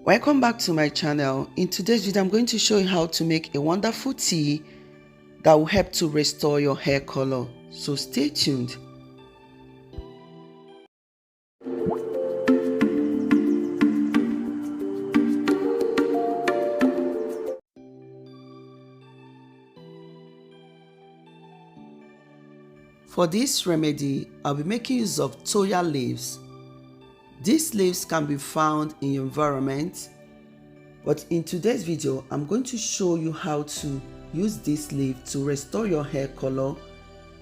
Welcome back to my channel. In today's video, I'm going to show you how to make a wonderful tea that will help to restore your hair color. So stay tuned. For this remedy, I'll be making use of Thuja leaves. These leaves can be found in your environment, but in today's video, I'm going to show you how to use this leaf to restore your hair color,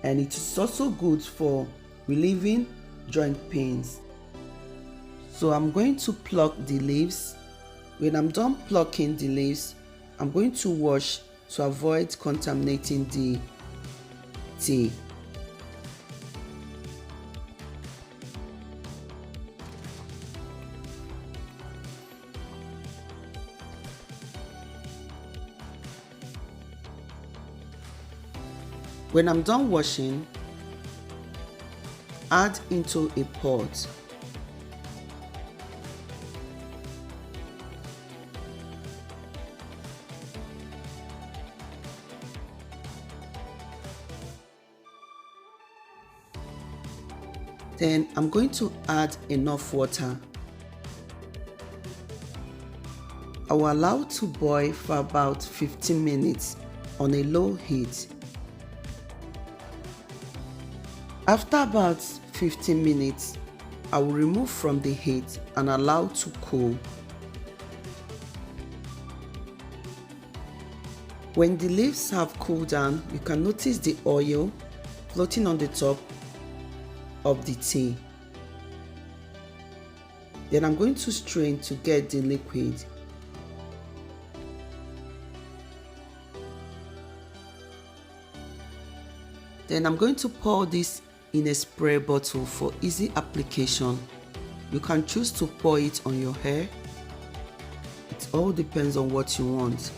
and it is also good for relieving joint pains. So I'm going to pluck the leaves. When I'm done plucking the leaves, I'm going to wash to avoid contaminating the tea. When I'm done washing, add into a pot. Then I'm going to add enough water. I will allow to boil for about 15 minutes on a low heat. After about 15 minutes, I will remove from the heat and allow to cool. When the leaves have cooled down, you can notice the oil floating on the top of the tea. Then I'm going to strain to get the liquid. Then I'm going to pour this in a spray bottle for easy application. You can choose to pour it on your hair. It all depends on what you want.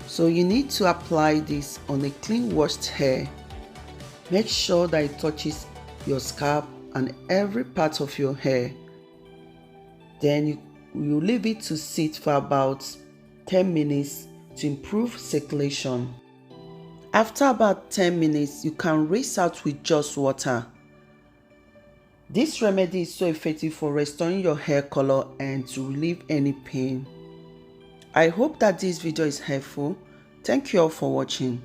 So you need to apply this on a clean washed hair. Make sure that it touches your scalp and every part of your hair. Then you leave it to sit for about 10 minutes to improve circulation. After about 10 minutes, you can rinse out with just water. This remedy is so effective for restoring your hair color and to relieve any pain. I hope that this video is helpful. Thank you all for watching.